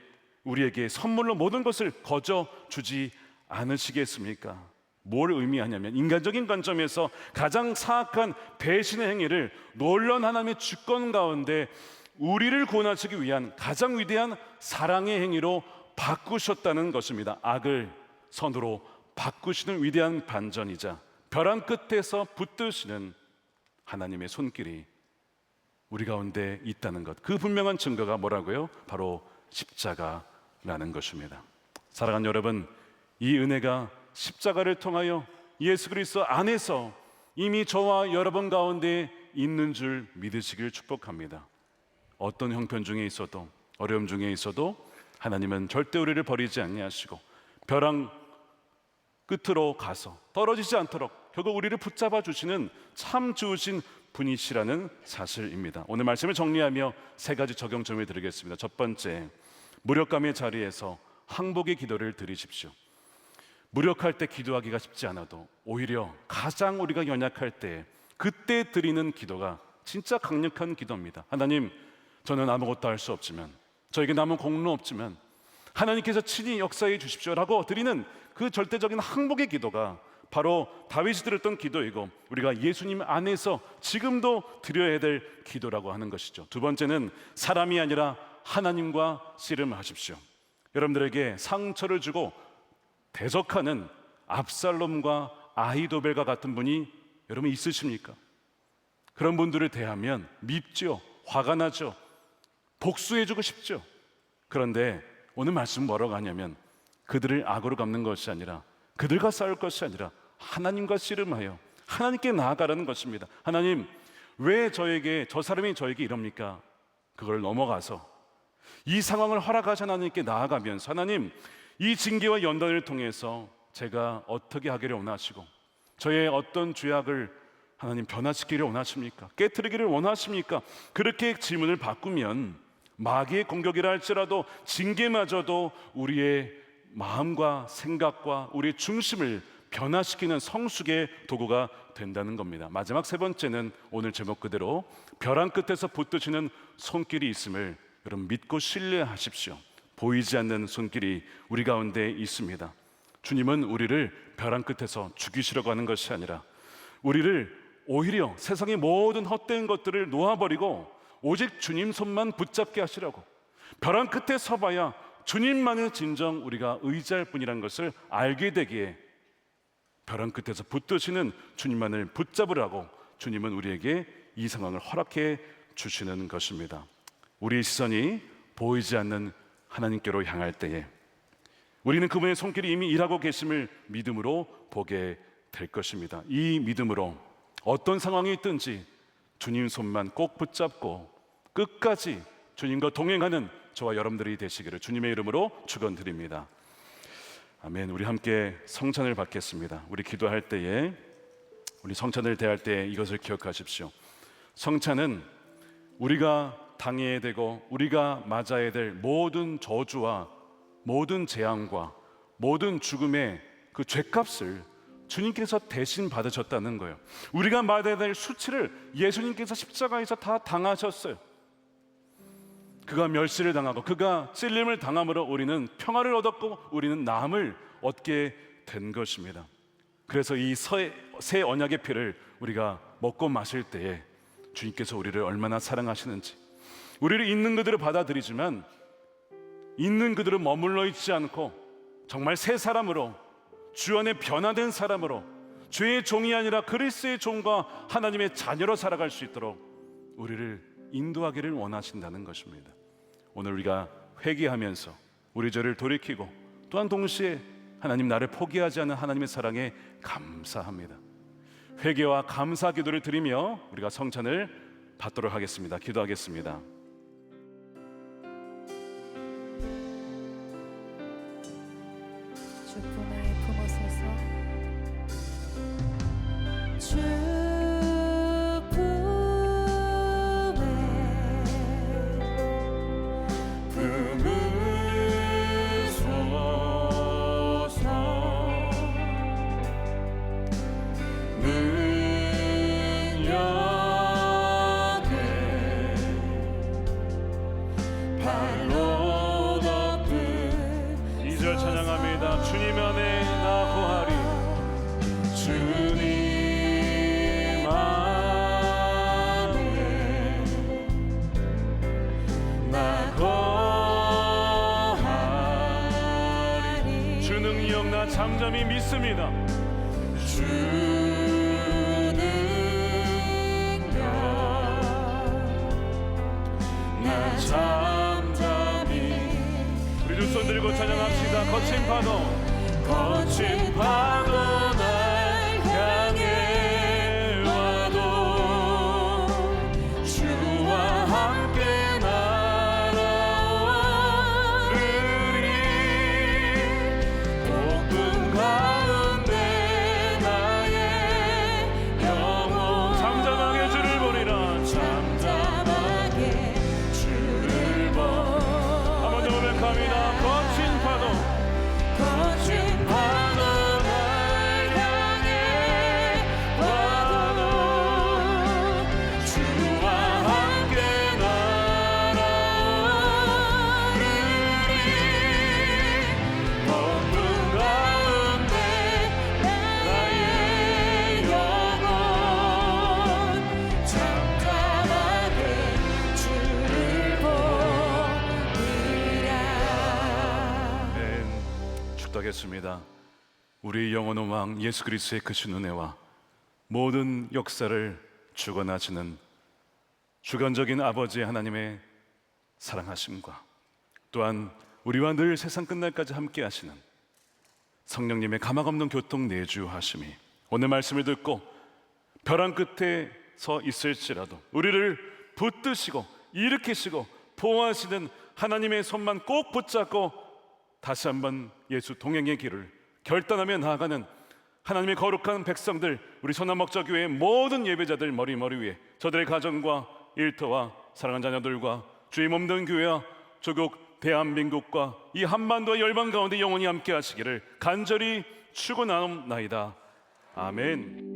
우리에게 선물로 모든 것을 거저 주지 않으시겠습니까? 뭘 의미하냐면 인간적인 관점에서 가장 사악한 배신의 행위를 놀라운 하나님의 주권 가운데 우리를 구원하시기 위한 가장 위대한 사랑의 행위로 바꾸셨다는 것입니다. 악을 선으로 바꾸시는 위대한 반전이자 벼랑 끝에서 붙드시는 하나님의 손길이 우리 가운데 있다는 것, 그 분명한 증거가 뭐라고요? 바로 십자가라는 것입니다. 사랑하는 여러분, 이 은혜가 십자가를 통하여 예수 그리스도 안에서 이미 저와 여러분 가운데 있는 줄 믿으시길 축복합니다. 어떤 형편 중에 있어도, 어려움 중에 있어도 하나님은 절대 우리를 버리지 아니하시고 벼랑 끝으로 가서 떨어지지 않도록 결국 우리를 붙잡아 주시는 참 좋으신 분이시라는 사실입니다. 오늘 말씀을 정리하며 세 가지 적용점을 드리겠습니다. 첫 번째, 무력감의 자리에서 항복의 기도를 드리십시오. 무력할 때 기도하기가 쉽지 않아도 오히려 가장 우리가 연약할 때 그때 드리는 기도가 진짜 강력한 기도입니다. 하나님, 저는 아무것도 할 수 없지만, 저에게 남은 공로 없지만 하나님께서 친히 역사해 주십시오라고 드리는 그 절대적인 항복의 기도가 바로 다윗이 드렸던 기도이고 우리가 예수님 안에서 지금도 드려야 될 기도라고 하는 것이죠. 두 번째는 사람이 아니라 하나님과 씨름하십시오. 여러분들에게 상처를 주고 대적하는 압살롬과 아히도벨과 같은 분이 여러분 있으십니까? 그런 분들을 대하면 밉죠. 화가 나죠. 복수해주고 싶죠. 그런데 오늘 말씀 뭐라고 하냐면 그들을 악으로 갚는 것이 아니라, 그들과 싸울 것이 아니라 하나님과 씨름하여 하나님께 나아가라는 것입니다. 하나님, 왜 저 사람이 저에게 이럽니까? 그걸 넘어가서 이 상황을 허락하신 하나님께 나아가면서, 하나님, 이 징계와 연단을 통해서 제가 어떻게 하기를 원하시고 저의 어떤 죄악을 하나님 변화시키기를 원하십니까? 깨트리기를 원하십니까? 그렇게 질문을 바꾸면 마귀의 공격이라 할지라도 징계마저도 우리의 마음과 생각과 우리의 중심을 변화시키는 성숙의 도구가 된다는 겁니다. 마지막 세 번째는 오늘 제목 그대로 벼랑 끝에서 붙드시는 손길이 있음을 여러분 믿고 신뢰하십시오. 보이지 않는 손길이 우리 가운데 있습니다. 주님은 우리를 벼랑 끝에서 죽이시려고 하는 것이 아니라 우리를 오히려 세상의 모든 헛된 것들을 놓아버리고 오직 주님 손만 붙잡게 하시려고, 벼랑 끝에 서봐야 주님만을 진정 우리가 의지할 뿐이라는 것을 알게 되기에 벼랑 끝에서 붙드시는 주님만을 붙잡으라고 주님은 우리에게 이 상황을 허락해 주시는 것입니다. 우리의 시선이 보이지 않는 하나님께로 향할 때에 우리는 그분의 손길이 이미 일하고 계심을 믿음으로 보게 될 것입니다. 이 믿음으로 어떤 상황이 있든지 주님 손만 꼭 붙잡고 끝까지 주님과 동행하는 저와 여러분들이 되시기를 주님의 이름으로 축원드립니다. 아멘. 우리 함께 성찬을 받겠습니다. 우리 기도할 때에, 우리 성찬을 대할 때 이것을 기억하십시오. 성찬은 우리가 당해야 되고 우리가 맞아야 될 모든 저주와 모든 재앙과 모든 죽음의 그 죄값을 주님께서 대신 받으셨다는 거예요. 우리가 맞아야 될 수치를 예수님께서 십자가에서 다 당하셨어요. 그가 멸시를 당하고 그가 찔림을 당함으로 우리는 평화를 얻었고 우리는 나음을 얻게 된 것입니다. 그래서 이 새 언약의 피를 우리가 먹고 마실 때에 주님께서 우리를 얼마나 사랑하시는지, 우리를 있는 그대로 받아들이지만 있는 그대로 머물러 있지 않고 정말 새 사람으로, 주 안에 변화된 사람으로, 죄의 종이 아니라 그리스도의 종과 하나님의 자녀로 살아갈 수 있도록 우리를 인도하기를 원하신다는 것입니다. 오늘 우리가 회개하면서 우리 죄를 돌이키고 또한 동시에 하나님 나를 포기하지 않는 하나님의 사랑에 감사합니다. 회개와 감사 기도를 드리며 우리가 성찬을 받도록 하겠습니다. 기도하겠습니다. 주 품에 품으소서. 주 품에 품으소서. 능력에 발로 덮은 2절 찬양합니다. 주님 안에 나 거하리. 주님 안에 나 거하리. 주 능력 나 잠잠히 믿습니다. 주 능력 나 잠잠히. 우리 두 손 들고 찬양합시다. 거친 파도, 거친 파도 날 향해 와도 주와 함께 날아오르리. 폭풍 가운데 나의 영혼 잠잠하게 주를 보리라. 잠잠하게 주를 한번 더 고백합니다. 거친 파도, 거친 파도 날 향해 와도 주와 함께 날아오르리. 폭풍 가운데 나의 영혼 잠잠하게 주를 보리라. 아멘. 축도하겠습니다. 우리 영원한 왕 예수 그리스도의 크신 은혜와 모든 역사를 주관하시는 주관적인 아버지 하나님의 사랑하심과 또한 우리와 늘 세상 끝날까지 함께 하시는 성령님의 가망없는 교통 내주하심이 오늘 말씀을 듣고 벼랑 끝에 서 있을지라도 우리를 붙드시고 일으키시고 보호하시는 하나님의 손만 꼭 붙잡고 다시 한번 예수 동행의 길을 결단하며 나아가는 하나님의 거룩한 백성들, 우리 소나목자교회의 모든 예배자들 머리 위에 저들의 가정과 일터와 사랑하는 자녀들과 주의 몸된 교회와 조국 대한민국과 이 한반도와 열방 가운데 영원히 함께 하시기를 간절히 축원하옵나이다. 아멘.